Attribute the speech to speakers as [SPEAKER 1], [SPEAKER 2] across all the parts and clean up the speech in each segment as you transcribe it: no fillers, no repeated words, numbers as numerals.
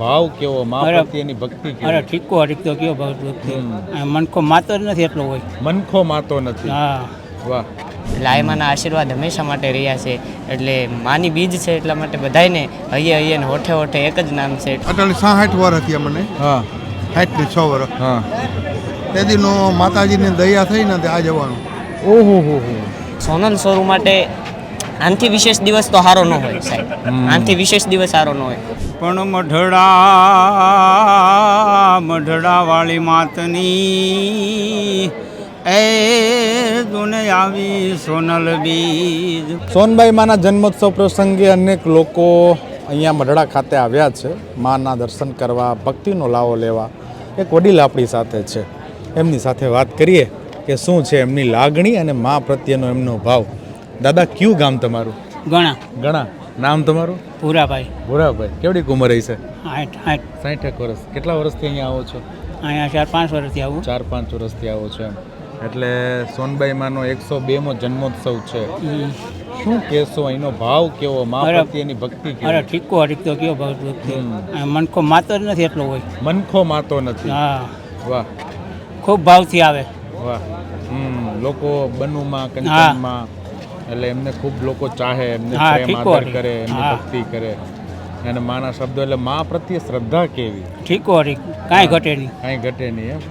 [SPEAKER 1] ભાવ કેવો મા પ્રત્યેની ભક્તિ કેવી?
[SPEAKER 2] અરે ઠીકો તો કેવો ભાવ ભક્તિ મનખો માતો જ નથી એટલો હોય.
[SPEAKER 1] મનખો માતો નથી.
[SPEAKER 2] હા
[SPEAKER 1] વાહ.
[SPEAKER 3] લાયમાના આશીર્વાદ હંમેશા માટે રહ્યા છે. એટલે માની બીજ છે એટલા માટે બધાયને હૈયે હૈયે ને હોઠે હોઠે એક જ નામ છે.
[SPEAKER 4] અટલ 66 વર્ષ હતી મને.
[SPEAKER 1] હા
[SPEAKER 4] 66 વર્ષ.
[SPEAKER 1] હા
[SPEAKER 4] તે દીનો માતાજીની દયા થઈ ને તે આ જવાનું.
[SPEAKER 1] ઓહો હો હો.
[SPEAKER 3] સોનલ સોરુ માટે આનથી વિશેષ દિવસ તો સારો ન હોય સાહેબ. આનથી વિશેષ દિવસ સારો ન હોય.
[SPEAKER 2] પણ મઢડા વાળી માતની એ દુને આવી સોનલ બીજ.
[SPEAKER 1] સોનબાઈ માના જન્મોત્સવ પ્રસંગે અનેક લોકો અહીંયા મઢડા ખાતે આવ્યા છે માના દર્શન કરવા, ભક્તિનો લાવો લેવા. એક વડીલ આપણી સાથે છે, એમની સાથે વાત કરીએ કે શું છે એમની લાગણી અને મા પ્રત્યેનો એમનો ભાવ. દાદા, કયું ગામ તમારું?
[SPEAKER 2] ઘણા
[SPEAKER 1] ઘણા. નામ તમારું?
[SPEAKER 2] પૂરાભાઈ.
[SPEAKER 1] ભૂરાભાઈ. કેવડી ઉંમર રહી છે?
[SPEAKER 2] 60
[SPEAKER 1] 60 વર્ષ. કેટલા વર્ષથી અહીંયા આવો છો?
[SPEAKER 2] અહીંયા 4-5 વર્ષથી આવું.
[SPEAKER 1] 4-5 વર્ષથી આવો છો એમ. એટલે સોનબાઈ માનો 102મો જન્મોત્સવ છે. શું કહેશો? એનો ભાવ કેવો? મા પ્રત્યેની ભક્તિ કેવી?
[SPEAKER 2] અરે ઠીકો તો કેવો ભાવ ભક્તિ મનખો માતો જ નથી એટલો હોય.
[SPEAKER 1] મનખો માતો નથી.
[SPEAKER 2] હા
[SPEAKER 1] વાહ.
[SPEAKER 2] ખૂબ ભાવથી આવે.
[SPEAKER 1] વાહ. લોકો બનુમાં, કંચનમાં, એટલે એમને ખૂબ લોકો ચાહે, એમને પ્રેમ આદર કરે, એમની ભક્તિ કરે અને માના શબ્દો, એટલે મા પ્રત્યે શ્રદ્ધા કેવી?
[SPEAKER 2] ઠીકો કાંઈ ઘટે નહીં.
[SPEAKER 1] કાંઈ ઘટે નહીં એમ.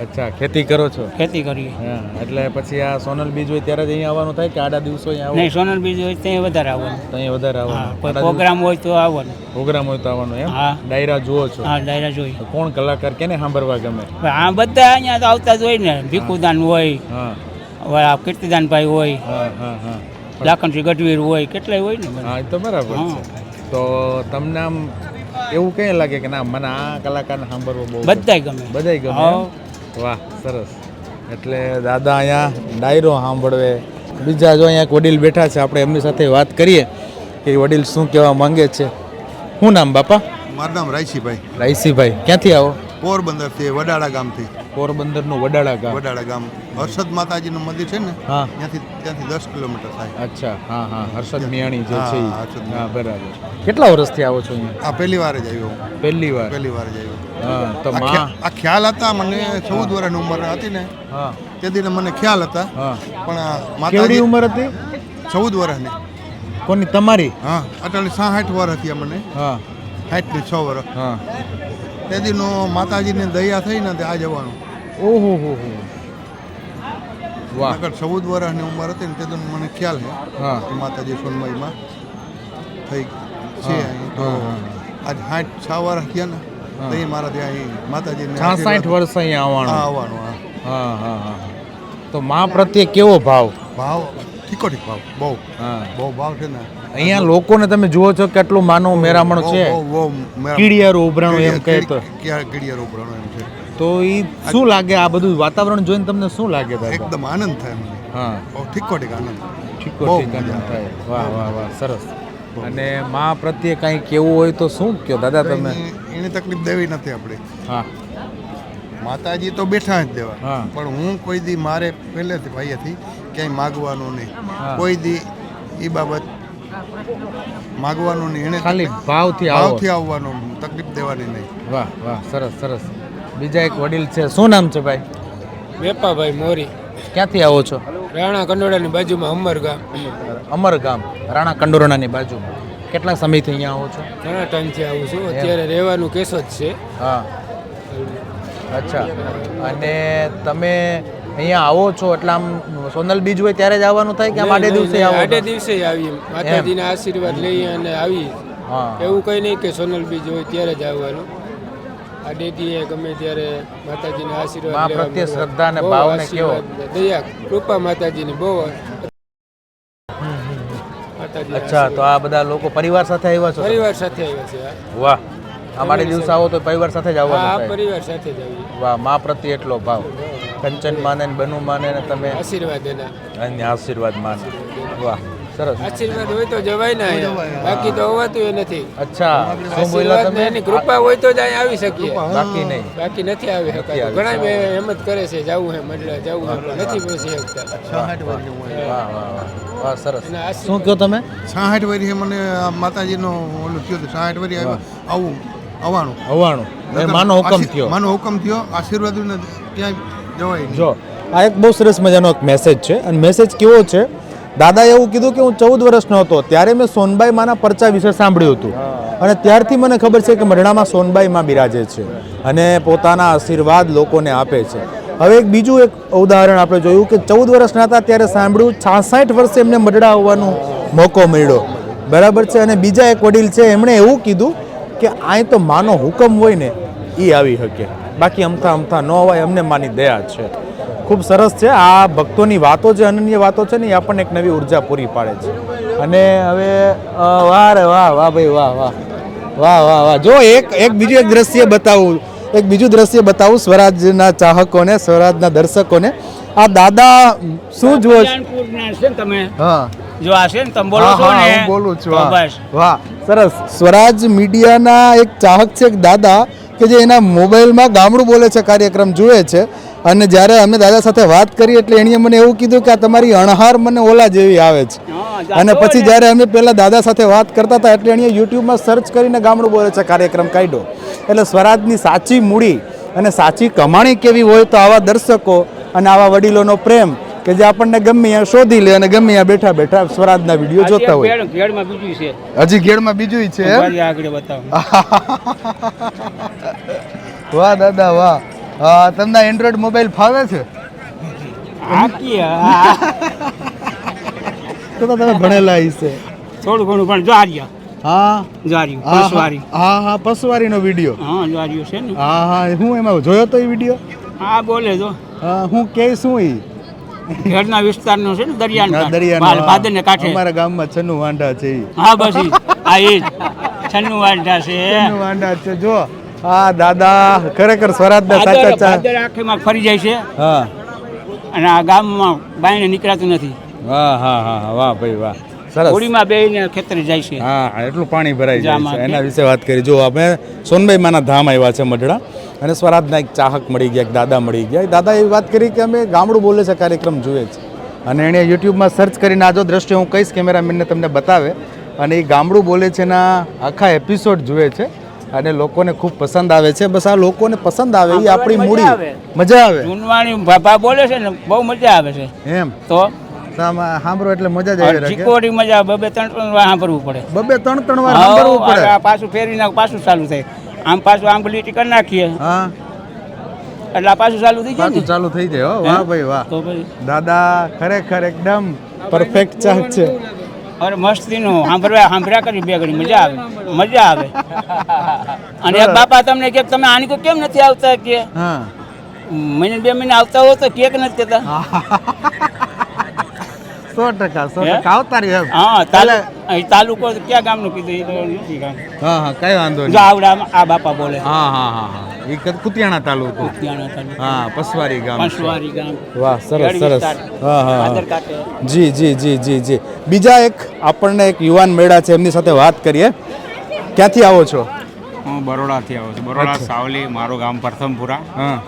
[SPEAKER 1] અચ્છા, ખેતી કરો છો?
[SPEAKER 2] ખેતી કરીએ.
[SPEAKER 1] હા, એટલે પછી આ સોનલ બીજ હોય ત્યારે જ અહીંયા આવવાનું થાય કે આડા દિવસો અહીંયા આવો?
[SPEAKER 2] નહીં, સોનલ બીજ હોય ત્યાં વધારે આવવાનું.
[SPEAKER 1] ત્યાં વધારે
[SPEAKER 2] હા,
[SPEAKER 1] આવવાનું.
[SPEAKER 2] કોઈ પ્રોગ્રામ હોય તો આવવાનું.
[SPEAKER 1] પ્રોગ્રામ હોય તો આવવાનું એમ?
[SPEAKER 2] હા.
[SPEAKER 1] ડાયરા જુઓ છો?
[SPEAKER 2] હા, ડાયરા જોઈ.
[SPEAKER 1] તો કોણ કલાકાર કેને સાંભળવા ગમે?
[SPEAKER 2] આ બધા અહીંયા તો આવતા જ હોય ને. ભીખુદાન હોય,
[SPEAKER 1] હા
[SPEAKER 2] કીર્તિદાનભાઈ હોય,
[SPEAKER 1] હા હા હા.
[SPEAKER 2] લાખનસિંહ ગઢવીર હોય, કેટલાય હોય ને.
[SPEAKER 1] હા, એ તો બરાબર છે. તો તમને આમ એવું કઈ લાગે કે ના મને આ કલાકારને સાંભળવો બહુ
[SPEAKER 2] બધાય ગમે?
[SPEAKER 1] બધાય ગમે એમ? વાહ, સરસ. એટલે દાદા અહીંયા ડાયરો સાંભળવે. બીજા જો અહીંયા એક વડીલ બેઠા છે, આપણે એમની સાથે વાત કરીએ કે વડીલ શું કહેવા માંગે છે. શું નામ બાપા?
[SPEAKER 4] મારું નામ રાયસીભાઈ.
[SPEAKER 1] રાયસીભાઈ. ક્યાંથી આવો?
[SPEAKER 4] પોરબંદરથી, વડાળા ગામથી.
[SPEAKER 1] પોરબંદરનું વડાળા ગામ.
[SPEAKER 4] વડાળા ગામ હર્ષદ માતાજીનું મંદિર છે ને,
[SPEAKER 1] હા,
[SPEAKER 4] ત્યાંથી 10 કિલોમીટર થાય.
[SPEAKER 1] અચ્છા. હા હા, હર્ષદ મિયાણી જે છે ઈ.
[SPEAKER 4] હા, હર્ષદ.
[SPEAKER 1] હા, બરાબર. કેટલા વર્ષથી આવો છો અહીંયા?
[SPEAKER 4] આ પહેલી વાર જ આવ્યો.
[SPEAKER 1] પહેલી વાર?
[SPEAKER 4] પહેલી વાર જ આવ્યો.
[SPEAKER 1] હા. તો
[SPEAKER 4] આ
[SPEAKER 1] માં
[SPEAKER 4] આ ખ્યાલ હતા મને 14 વર્ષની ઉંમર હતી ને,
[SPEAKER 1] હા
[SPEAKER 4] તેથી મને ખ્યાલ હતા.
[SPEAKER 1] હા.
[SPEAKER 4] પણ આ
[SPEAKER 1] કેવડી
[SPEAKER 4] માતાજી
[SPEAKER 1] ઉંમર હતી?
[SPEAKER 4] 14 વર્ષની.
[SPEAKER 1] કોની? તમારી?
[SPEAKER 4] હા, અટલ 66 વર્ષ હતી મને.
[SPEAKER 1] હા
[SPEAKER 4] 66 વર્ષ.
[SPEAKER 1] હા.
[SPEAKER 4] તે દીનો માતાજીની દયા થઈ ને તે આ જવાનું.
[SPEAKER 1] ઓહો હો હો. વાહ.
[SPEAKER 4] નકર 14 વર્ષની ઉંમર હતી ને તે તો મને ખ્યાલ છે
[SPEAKER 1] હા.
[SPEAKER 4] કે માતાજી સોનબાઈમાં થઈ છે. અહીં તો આજ 66 વર્ષ થયા ને તો એ મારા ત્યાં અહીં માતાજીને
[SPEAKER 1] 66 વર્ષ અહીંયા આવવાનું.
[SPEAKER 4] આવવાનું.
[SPEAKER 1] હા હા હા. તો મા પ્રત્યે કેવો ભાવ?
[SPEAKER 4] ભાવ ઠીકો ઠીક ભાવ. બહુ
[SPEAKER 1] હા.
[SPEAKER 4] બહુ ભાવ છે ને.
[SPEAKER 1] અહીંયા લોકોને તમે જુઓ છો કેટલું માનવ મેરામણ છે. કીડિયારું ઉભરાણું એમ કહે તો.
[SPEAKER 4] કીડિયારું ઉભરાણું એમ છે.
[SPEAKER 1] તો એ શું લાગે? આ બધું વાતાવરણ જોઈને તમને શું લાગે?
[SPEAKER 4] એકદમ આનંદ થાય મને.
[SPEAKER 1] હા,
[SPEAKER 4] બહુ ઠીકો ઠીક આનંદ.
[SPEAKER 1] ઠીકો ઠીક આનંદ થાય. વાહ વાહ વાહ, સરસ. અને મા પ્રત્યે કંઈ કેવું હોય તો શું કહો દાદા તમે?
[SPEAKER 4] એની તકલીફ દેવી નથી આપણે.
[SPEAKER 1] હા.
[SPEAKER 4] માતાજી તો બેઠા જ દેવા.
[SPEAKER 1] હા.
[SPEAKER 4] પણ હું કોઈ દી મારે પહેલેથી ભાઈયાથી ક્યાંય માગવાનું નહીં.
[SPEAKER 1] હા.
[SPEAKER 4] કોઈ દી એ બાબત માગવાનું નહીં. એને
[SPEAKER 1] ખાલી ભાવથી આવો.
[SPEAKER 4] ભાવથી આવવાનું, તકલીફ દેવાની નહીં.
[SPEAKER 1] વાહ વાહ, સરસ સરસ. બીજા એક વડીલ છે, શું નામ છે ભાઈ?
[SPEAKER 5] વેપાભાઈ મોરી.
[SPEAKER 1] ક્યાંથી આવો છો?
[SPEAKER 5] રાણા કંડોળાની બાજુમાં અમરગામ.
[SPEAKER 1] અમરગામ, રાણા કંડોરણાની બાજુમાં. કેટલા સમયથી અહીંયા આવો છો?
[SPEAKER 5] ઘણા ટાઈમથી આવું છું. અત્યારે રહેવાનું કેસો જ છે.
[SPEAKER 1] હા. અચ્છા. અને તમે અહીંયા આવો છો એટલે આમ સોનલ બીજ હોય ત્યારે જ આવવાનું થાય કે આમ આડે દિવસે આવો?
[SPEAKER 5] આડે દિવસે આવીએ, માતાજીના આશીર્વાદ લઈએ અને આવી.
[SPEAKER 1] હા.
[SPEAKER 5] એવું કંઈ નહીં કે સોનલ બીજ હોય ત્યારે જ આવવાનું. આડેથી ગમે ત્યારે માતાજીના આશીર્વાદ
[SPEAKER 1] મા
[SPEAKER 5] લેવા
[SPEAKER 1] પ્રત્યે
[SPEAKER 5] મળવા.
[SPEAKER 1] શ્રદ્ધા અને
[SPEAKER 5] બહુ
[SPEAKER 1] ભાવને કેવો?
[SPEAKER 5] આશીર્વાદ, દયા, કૃપા માતાજીની બહુ. માતાજીના
[SPEAKER 1] અચ્છા. તો આ બધા લોકો પરિવાર સાથે આવ્યા છો?
[SPEAKER 5] પરિવાર સાથે આવ્યા છે. હા.
[SPEAKER 1] વાહ. અમારે દિવસે આવો તો પરિવાર સાથે જ
[SPEAKER 5] હા,
[SPEAKER 1] આવવાનું થાય.
[SPEAKER 5] પરિવાર સાથે જ આવીએ.
[SPEAKER 1] વાહ. મા પ્રત્યે એટલો ભાવ. કંચન માને ને બનુ માને ને તમે
[SPEAKER 5] આશીર્વાદ એના.
[SPEAKER 1] અને આશીર્વાદ માને. વાહ, સરસ.
[SPEAKER 5] આશીર્વાદ હોય તો જવાય ને અહીંયા. બાકી તો હોવાતું એ નથી.
[SPEAKER 1] અચ્છા. શું બોલ્યા
[SPEAKER 5] આશીર્વાદ ને
[SPEAKER 1] તમે?
[SPEAKER 5] એની કૃપા હોય તો જ અહીં આવી શકીએ.
[SPEAKER 1] બાકી નહીં.
[SPEAKER 5] બાકી નથી આવી શકાતું. ઘણા બે હિંમત કરે છે, જવું હે મડલા, જવું હે, પણ નથી પહોંચી શકતા.
[SPEAKER 4] 66 વર્ષની ઉંમર.
[SPEAKER 1] વાહ વાહ વાહ. વાહ, સરસ.
[SPEAKER 5] એના આશીર્વાદ.
[SPEAKER 1] શું કહો તમે?
[SPEAKER 4] 66 વર્ષે મને આ માતાજીનો ઓલું થયું હતું. 66 વર્ષે આવું
[SPEAKER 1] અવાણું માનો હુકમ થયો.
[SPEAKER 4] માનો હુકમ થયો, આશીર્વાદ ક્યાંય જવાય નહીં.
[SPEAKER 1] જો આ એક બહુ સરસ મજાનો એક મેસેજ છે અને મેસેજ કેવો છે, દાદાએ એવું કીધું કે હું 14 વર્ષનો હતો ત્યારે મેં સોનબાઈ માના પરચા વિશે સાંભળ્યું હતું અને ત્યારથી મને ખબર છે કે મઢડામાં સોનબાઈ માં બિરાજે છે અને પોતાના આશીર્વાદ લોકોને આપે છે. હવે એક બીજું એક ઉદાહરણ આપણે જોયું કે 14 વર્ષના હતા ત્યારે સાંભળ્યું, 66 વર્ષે એમને મઢડા આવવાનો મોકો મળ્યો, બરાબર છે. અને બીજા એક વડીલ છે, એમણે એવું કીધું કે અહીં તો માનો હુકમ હોય ને એ આવી શકે, બાકી અમથા ન હોય, અમને માની દયા છે. ખૂબ સરસ છે આ ભક્તોની વાતો, જે અનન્ય વાતો છે ને એ આપણને એક નવી ઉર્જા પૂરી પાડે છે. અને હવે વાહ રે વાહ વાહ ભાઈ વાહ વાહ વાહ વાહ વાહ. જો એક બીજું બીજું દ્રશ્ય બતાવું સ્વરાજના ચાહકોને, સ્વરાજના દર્શકોને. આ દાદા શું જુઓ છો?
[SPEAKER 2] કલ્યાણપુરના છે ને તમે
[SPEAKER 1] હા
[SPEAKER 2] જો આ છે ને તમે બોલો છો ને
[SPEAKER 1] હું બોલું છું.
[SPEAKER 2] તો બસ
[SPEAKER 1] વાહ સરસ. સ્વરાજ મીડિયાના એક ચાહક છે, એક દાદા કે જે એના મોબાઈલમાં ગામડું બોલે છે કાર્યક્રમ જુએ છે. અને જ્યારે અમે દાદા સાથે વાત કરી એટલે એણે મને એવું કીધું કે આ તમારી અણહાર મને ઓલા જેવી આવે છે. અને પછી જ્યારે અમે પહેલા દાદા સાથે વાત કરતા હતા એટલે એણે યુટ્યુબમાં સર્ચ કરીને ગામડું બોલે છે કાર્યક્રમ કાઢ્યો. એટલે સ્વરાજની સાચી મૂડી અને સાચી કમાણી કેવી હોય તો આવા દર્શકો અને આવા વડીલોનો પ્રેમ કે જે આપણને ગમે ત્યાં શોધી લે અને ગમે ત્યાં બેઠા બેઠા સ્વરાજના વિડીયો જોતા હોય.
[SPEAKER 2] ઘેડમાં બીજું છે,
[SPEAKER 1] હજી ઘેડમાં બીજું છે એમ?
[SPEAKER 2] આગળ બતાવો.
[SPEAKER 1] વાહ દાદા વાહ. હા, તમને એન્ડ્રોઈડ મોબાઈલ ફાવે છે? તો તમે ભણેલા હશે
[SPEAKER 2] થોડું ઘણું પણ જો આર્યા.
[SPEAKER 1] હા
[SPEAKER 2] જો આર્યું પસવારી.
[SPEAKER 1] હા પસવારીનો વિડીયો.
[SPEAKER 2] હા જો આર્યું છે ને.
[SPEAKER 1] હા હું એમાં જોયો તો એ વિડીયો.
[SPEAKER 2] હા બોલે જો
[SPEAKER 1] હું કે શું ઈ
[SPEAKER 2] ઘરના વિસ્તારનો છે ને દરિયાના
[SPEAKER 1] દરિયાનો
[SPEAKER 2] ભાદરને કાંઠે
[SPEAKER 1] અમારા ગામમાં છન્નુ વાંઢા છે ઈ.
[SPEAKER 2] હા બસ ઈ. આ એ છન્નુ વાંઢા છે.
[SPEAKER 1] છન્નુ વાંઢા છે. જો હા દાદા ખરેખર સ્વરાજના સાચા
[SPEAKER 2] ભાદર આંખમાં ફરી જાય છે
[SPEAKER 1] હા
[SPEAKER 2] અને આ ગામમાં બાયણે નીકળાતું નથી.
[SPEAKER 1] હા વાહ ભાઈ વાહ સરસ.
[SPEAKER 2] હોળીમાં બેહીને ખેતરે જાય છે.
[SPEAKER 1] હા એટલું પાણી ભરાઈ જાય
[SPEAKER 2] જામાં
[SPEAKER 1] છે. એના વિશે વાત કરી. જો આપણે સોનબાઈ માના ધામ આવ્યા છે મઢડા અને સ્વરાજના એક ચાહક મળી ગયા, એક દાદા મળી ગયા. દાદા એવી વાત કરી કે અમે ગામડું બોલે છે કાર્યક્રમ જુએ છે અને એણે યુટ્યુબમાં સર્ચ કરીને આ જો દ્રશ્ય હું કહીશ કેમેરામેનને તમને બતાવે. અને એ ગામડું બોલે છે ના આખા એપિસોડ જુએ છે અને લોકોને ખૂબ પસંદ આવે છે. બસ આ લોકોને પસંદ આવે એ આપણી મૂડી, મજા આવે.
[SPEAKER 2] જૂનવાણી ભાભા બોલે છે ને બહુ મજા આવે છે.
[SPEAKER 1] એમ
[SPEAKER 2] તો
[SPEAKER 1] સાંભળો એટલે મજા જ આવી રહે.
[SPEAKER 2] ચીકોડી મજા બે ત્રણ વાર સાંભળવું પડે.
[SPEAKER 1] ત્રણ વાર સાંભળવું પડે.
[SPEAKER 2] આ પાછું ફેરી નાખ, પાછું ચાલુ થાય. આમ પાછું આમ લીટી કરી નાખીએ
[SPEAKER 1] હા
[SPEAKER 2] એટલે આ પાછું ચાલુ થઈ જાય
[SPEAKER 1] પાછું
[SPEAKER 2] ને.
[SPEAKER 1] ચાલુ થઈ જાય. હો વાહ ભાઈ વાહ.
[SPEAKER 2] તો પછી
[SPEAKER 1] દાદા ખરેખર એકદમ પરફેક્ટ ચાહક છે.
[SPEAKER 2] અરે મસ્તીનું સાંભળ્યા કરી બે ઘડી મજા આવે. અને એક બાપા તમને કે તમે આની કો કેમ નથી આવતા કે
[SPEAKER 1] હા
[SPEAKER 2] મહિને 2 મહિને આવતા હો તો કેક નથી કહેતા.
[SPEAKER 1] 100% આવતા રહ્યું એમ.
[SPEAKER 2] હા તાલુકો ક્યાં ગામનું કીધું એ તો નથી ગામ.
[SPEAKER 1] હા કઈ વાંધો
[SPEAKER 2] જો
[SPEAKER 1] નહીં.
[SPEAKER 2] આવડા આ બાપા બોલે.
[SPEAKER 1] હા એ કુતિયાણા તાલુકો.
[SPEAKER 2] ત્યાંના તાલુકો.
[SPEAKER 1] હા પસવારી ગામ છે.
[SPEAKER 2] પંચવારી ગામ.
[SPEAKER 1] વાહ સરસ
[SPEAKER 2] ગઢ
[SPEAKER 1] સરસ.
[SPEAKER 2] વિસ્તાર.
[SPEAKER 1] હા
[SPEAKER 2] ભાદર કાંઠે.
[SPEAKER 1] જી. બીજા એક આપણને એક યુવાન મેળા છે, એમની સાથે વાત કરીએ. ક્યાંથી આવો છો?
[SPEAKER 6] હું બરોડાથી આવું છું. બરોડા સાવલી, મારું ગામ પ્રથમપુરા.
[SPEAKER 1] હા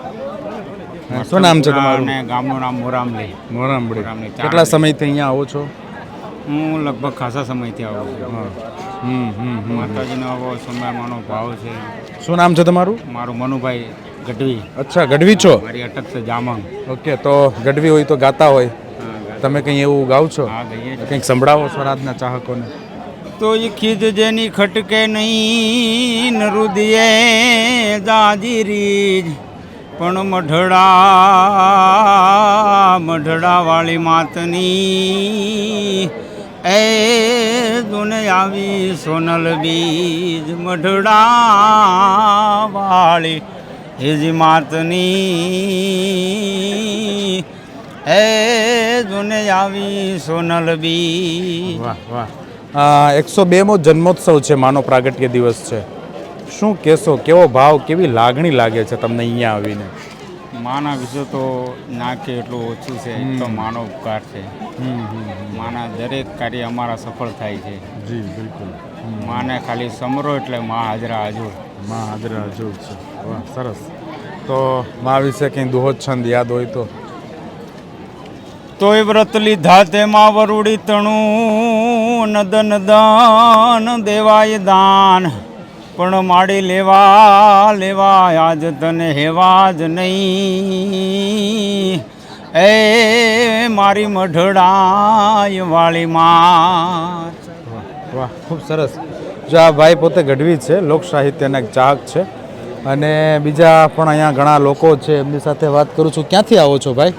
[SPEAKER 1] શું નામ છે તમારું?
[SPEAKER 6] અને ગામનું નામ મોરામલી.
[SPEAKER 1] મોરામડી. કેટલા સમયથી અહીંયા આવો છો?
[SPEAKER 6] હું લગભગ ખાસા સમયથી આવું છું. માતાજીનો આવો સોમવારમાંનો ભાવ છે.
[SPEAKER 1] શું નામ છે તમારું?
[SPEAKER 6] મારું મનુભાઈ ગઢવી.
[SPEAKER 1] અચ્છા ગઢવી છો?
[SPEAKER 6] મારી અટક છે જામંગ.
[SPEAKER 1] ઓકે, તો ગઢવી હોય તો ગાતા હોય, તમે કંઈ એવું ગાવ છો?
[SPEAKER 6] હા ગઈએ છીએ.
[SPEAKER 1] કંઈક સંભળાવો સ્વરાજના ચાહકોને.
[SPEAKER 6] તો એ ખીજ જેની ખટકે નહીં રુદિયે જાજી રીજ પણ મઢડા વાળી માતની એ દુને આવી સોનલ બીજ મઢડા વાળી હેજી માતની એ દુને આવી સોનલ બીજ.
[SPEAKER 1] વાહ 102મો જન્મોત્સવ છે, માનો પ્રાગટ્ય દિવસ છે. શું કહેશો, કેવો ભાવ, કેવી લાગણી લાગે છે તમને અહીંયા આવીને?
[SPEAKER 6] માના વિશે તો ના કે એટલું ઓછું છે. તો માનો ઉપકાર છે. માના દરેક કાર્ય અમારા સફળ થાય છે.
[SPEAKER 1] જી બિલકુલ.
[SPEAKER 6] માને ખાલી સમરો એટલે મા હાજરા હજુર.
[SPEAKER 1] માં હાજરા હજુર છે. વાહ સરસ. તો મા વિશે કંઈ દુહો છંદ યાદ હોય તો?
[SPEAKER 6] તોય વ્રત લીધા તેમાં વરુડી તણું નદન દાન દેવાય દાન પણ માડી લેવા લેવા આજ તને હેવા જ નહીં એ મારી મઢડાય વાળી માં.
[SPEAKER 1] વાહ, ખૂબ સરસ. જો આ ભાઈ પોતે ગઢવી છે, લોક સાહિત્યના એક ચાહક છે અને બીજા પણ અહીંયા ઘણા લોકો છે, એમની સાથે વાત કરું છું. ક્યાંથી આવો છો ભાઈ?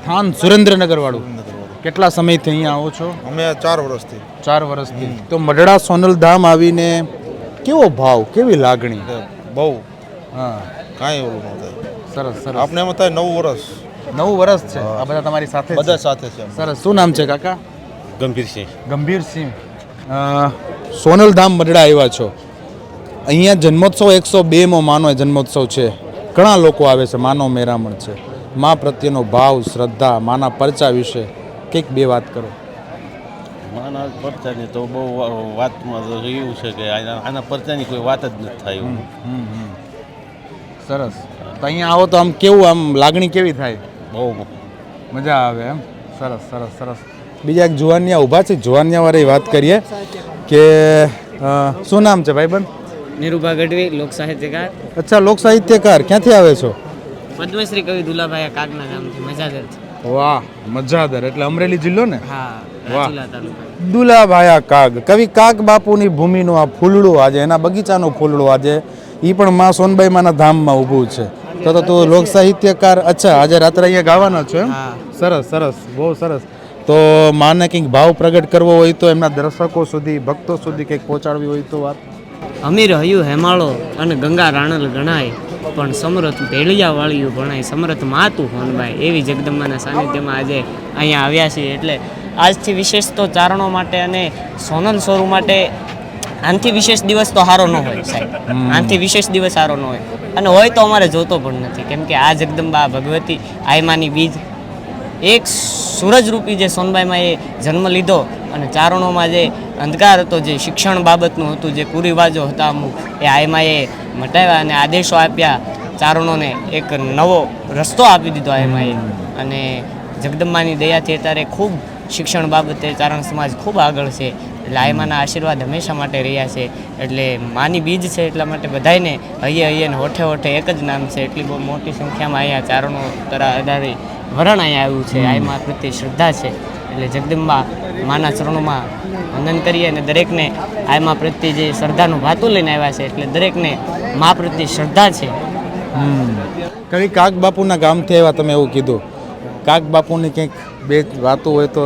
[SPEAKER 1] થાન, સુરેન્દ્રનગર વાળું. કેટલા સમયથી અહીંયા આવો છો?
[SPEAKER 4] અમે 4 વર્ષથી
[SPEAKER 1] 4 વર્ષથી. તો મઢડા સોનલ ધામ આવીને કેવો ભાવ, કેવી લાગણી?
[SPEAKER 4] બહુ
[SPEAKER 1] હા,
[SPEAKER 4] કાંઈ ઓલું ન થાય.
[SPEAKER 1] સરસ સરસ.
[SPEAKER 4] આપણે એમ થાય 9 વર્ષ
[SPEAKER 1] 9 વર્ષ છે આ બધા તમારી સાથે છે?
[SPEAKER 4] બધા સાથે છે.
[SPEAKER 1] સરસ. શું નામ છે કાકા?
[SPEAKER 6] ગંભીરસિંહ.
[SPEAKER 1] ગંભીરસિંહ. સોનલ ધામ મઢડા આવ્યા છો. અહીંયા જન્મોત્સવ 102મો માનો જન્મોત્સવ છે. ઘણા લોકો આવે છે, માનો મેરામણ છે. મા પ્રત્યેનો ભાવ, શ્રદ્ધા, માના પરચા વિશે કંઈક 2 વાત કરો.
[SPEAKER 7] માના પરચાની તો બહુ વાતમાં તો એવું છે કે આના પરચાની કોઈ વાત જ નથી થાય.
[SPEAKER 1] સરસ. તો અહીંયા આવો તો આમ કેવું, આમ લાગણી કેવી થાય?
[SPEAKER 7] બહુ
[SPEAKER 1] મજા આવે એમ. સરસ સરસ સરસ. બીજા એક જુવાનિયા ઊભા છે, જુવાનિયાવાળી વાત કરીએ કે શું નામ છે ભાઈબંધ?
[SPEAKER 3] નિરૂપા ગઢવી, લોક સાહિત્યકાર,
[SPEAKER 1] અચ્છા, લોક સાહિત્યકાર. ક્યાંથી આવે છો?
[SPEAKER 3] પદ્મશ્રી કવિ દુલાભાઈ કાગના ગામથી, મજાદર છે.
[SPEAKER 1] વાહ, મજાદર એટલે અમરેલી જિલ્લો ને?
[SPEAKER 3] હા,
[SPEAKER 1] વાહ.
[SPEAKER 3] રાજુલા તાલુકા.
[SPEAKER 1] દુલાભાયા કાગ, કવિ કાગ બાપુની ભૂમિનું આ ફૂલડું આજે, એના બગીચાનું ફૂલડું આજે, એ પણ માં સોનબાઈ માના ધામમાં ઊભું છે. તો તું લોક સાહિત્યકાર. અચ્છા, આજે રાત્રે અહીંયા ગાવાનો છો એમ?
[SPEAKER 3] હા.
[SPEAKER 1] સરસ સરસ, બહુ સરસ. તો માને કંઈક ભાવ પ્રગટ કરવો હોય તો એમના દર્શકો સુધી, ભક્તો સુધી કંઈક પહોંચાડવી હોય તો વાત.
[SPEAKER 3] અમીર હયું હેમાળો અને ગંગા રાણલ ગણાય, પણ સમરથ ભેળિયા વાળિયું ભણાય, સમરથ માતું હોનબાઈ. એવી જગદંબાના સાનિધ્યમાં આજે અહીંયા આવ્યા છીએ. એટલે આજથી વિશેષ તો ચારણો માટે અને સોનલ સોરું માટે આનાથી વિશેષ દિવસ તો સારો ન હોય સાહેબ. આનાથી વિશેષ દિવસ સારો ન હોય, અને હોય તો અમારે જોતો પણ નથી. કેમ કે આ જગદંબા ભગવતી આયમાની બીજ એક સૂરજરૂપી જે સોનબાઈમાં એ જન્મ લીધો, અને ચારણોમાં જે અંધકાર હતો, જે શિક્ષણ બાબતનું હતું, જે કુરિવાજો હતા અમુક, એ આયમાએ મટાવ્યા અને આદેશો આપ્યા ચારણોને. એક નવો રસ્તો આપી દીધો આયમાએ. અને જગદંબાની દયાથી અત્યારે ખૂબ શિક્ષણ બાબતે ચારણ સમાજ ખૂબ આગળ છે. એટલે આયમાના આશીર્વાદ હંમેશા માટે રહ્યા છે. એટલે માની બીજ છે, એટલા માટે બધાને હૈયે હૈયે ને હોઠે હોઠે એક જ નામ છે. એટલી બહુ મોટી સંખ્યામાં અહીંયા ચારણો અઢારે વરણ અહીંયા આવ્યું છે. આયમા પ્રત્યે શ્રદ્ધા છે. એટલે જગદંબા માના ચરણોમાં વંદન કરીએ અને દરેકને આયમા પ્રત્યે જે શ્રદ્ધાનું ભાતું લઈને આવ્યા છે, એટલે દરેકને મા પ્રત્યે શ્રદ્ધા છે.
[SPEAKER 1] કવિ કાગ બાપુના ગામથી આવ્યા, તમે એવું કીધું. કાગ બાપુની કંઈક 2 વાતો હોય તો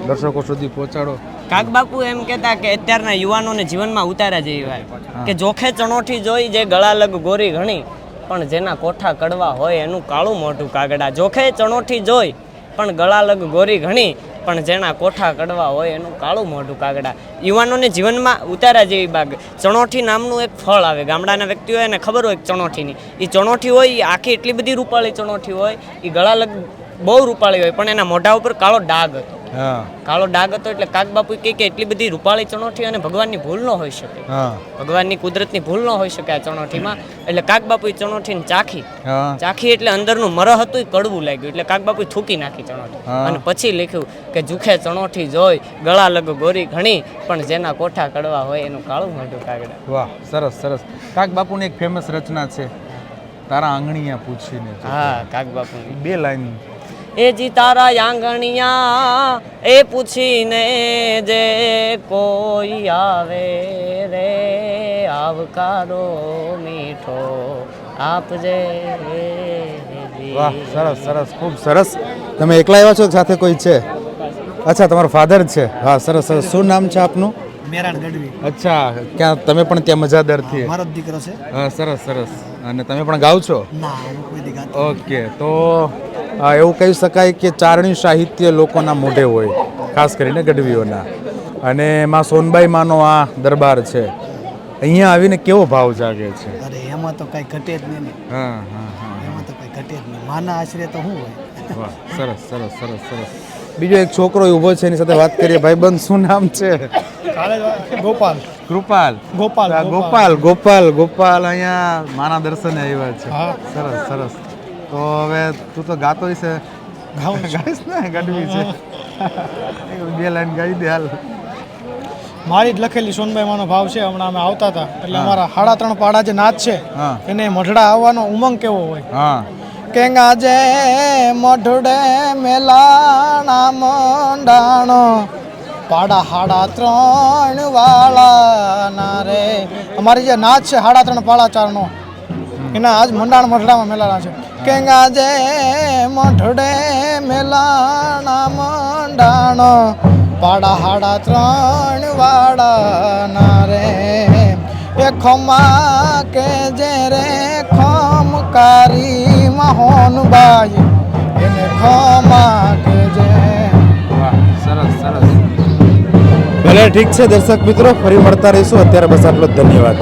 [SPEAKER 1] દર્શકો સુધી પહોંચાડો.
[SPEAKER 3] કાગબાપુ એમ કહેતા કે અત્યારના યુવાનોને જીવનમાં ઉતાર્યા જેવી વાત કે જોખે ચણોઠી જોઈ જે ગળા લગ ગોરી ઘણી, પણ જેના કોઠા કડવા હોય એનું કાળું મોઢું કાગડા. જોખે ચણોઠી જોઈ પણ ગળા લગ ગોરી ઘણી, પણ જેના કોઠા કડવા હોય એનું કાળું મોઢું કાગડા. યુવાનોને જીવનમાં ઉતાર્યા જેવી બાગ. ચણોઠી નામનું એક ફળ આવે, ગામડાના વ્યક્તિઓ એને ખબર હોય ચણોઠીની. એ ચણોઠી હોય, એ આખી એટલી બધી રૂપાળી ચણોઠી હોય, એ ગળા લગ બહુ રૂપાળી હોય, પણ એના મોઢા ઉપર કાળો ડાઘ હતો. કાળો ડાઘ હતો એટલે કાગબાપુ કહે કે એટલી બધી રૂપાળી ચણોઠી અને ભગવાનની ભૂલ ન હોઈ શકે, ભગવાનની કુદરતની ભૂલ ન હોઈ શકે આ ચણોઠીમાં. એટલે કાગબાપુ ચણોઠીને ચાખી એટલે અંદરનું મર હતું એ કડવું લાગ્યું, એટલે કાગબાપુ થૂકી નાખી ચણોઠી. અને પછી લખ્યું કે જુખે ચણોઠી જોઈ ગળા લગ ગોરી ઘણી, પણ જેના કોઠા કડવા હોય એનું કાળું મોઢું કાગડા.
[SPEAKER 1] વાહ, સરસ સરસ. કાગબાપુની એક ફેમસ રચના છે, તારા આંગણીયા પૂછીને.
[SPEAKER 3] હા, કાગબાપુની
[SPEAKER 1] 2 લાઈન.
[SPEAKER 3] એ જી તારા આંગણિયા એ પૂછીને જે કોઈ આવે રે, આવકારો મીઠો આપજે.
[SPEAKER 1] વાહ, સરસ સરસ, ખૂબ સરસ. તમે એકલા આવ્યા છો કે સાથે કોઈ છે? અચ્છા, તમારો ફાધર છે. હા, સરસ સરસ. શું નામ છે આપનું?
[SPEAKER 8] મેરાણ ગઢવી.
[SPEAKER 1] અચ્છા, ક્યાં તમે પણ ત્યાં મજાદરથી?
[SPEAKER 8] મારો જ દીકરો છે.
[SPEAKER 1] હા, સરસ સરસ. અને તમે પણ ગાવ છો?
[SPEAKER 8] ના, હું કોઈ દી ગાતો
[SPEAKER 1] ઓકે. તો એવું કહી શકાય કે ચારણી સાહિત્ય લોકોના મોઢે હોય, ખાસ કરીને ગઢવીઓના. અને માં સોનબાઈ માનો આ દરબાર છે. અહીંયા આવીને કેવો ભાવ જાગે છે?
[SPEAKER 8] અરે એમાં તો કઈ ઘટે જ નહીં ને.
[SPEAKER 1] હા હા હા,
[SPEAKER 8] એમાં તો કઈ ઘટે જ નહીં. માના આશરે તો શું હોય.
[SPEAKER 1] વાહ, સરસ સરસ સરસ સરસ. બીજો એક છોકરો ઊભો છે, એની સાથે વાત કરીએ. ભાઈબંધ, શું નામ છે?
[SPEAKER 8] ગોપાલ.
[SPEAKER 1] કૃપાલ.
[SPEAKER 8] ગોપાલ.
[SPEAKER 1] ગોપાલ ગોપાલ ગોપાલ અહીંયા માના દર્શને આવ્યા છે. સરસ સરસ. તો હવે તું તો ગાતો છે, ગાઈશ ને? ગઢવી છે, 2 લાઈન ગાઈ દે હાલ.
[SPEAKER 8] મારી જ લખેલી સોનબાઈમાંનો ભાવ છે. હમણાં અમે આવતા હતા એટલે અમારા 3.5 પાડા જે નાચ છે
[SPEAKER 1] હા.
[SPEAKER 8] એને મઢડા આવવાનો ઉમંગ કેવો હોય
[SPEAKER 1] હા
[SPEAKER 8] કે ગાજે મઢડે મેલાણા મંડાણો પાડા 3.5 વાળા ના રે. અમારી જે નાચ છે 3.5 પાડા 4નો એના આજ મંડાણ મઢડામાં મેલાણા છે કે ગાજે મઢડે મેલાણા મંડાણો પાડા 3.5 વાળા ના રે. એ ખમા કે જે રે ખમકારી મહોનબાઈ એને ખમા કે જે.
[SPEAKER 1] વાહ સરસ સરસ. ભલે ઠીક છે દર્શક મિત્રો, ફરી મળતા રહીશું. અત્યારે બસ આટલો જ. ધન્યવાદ.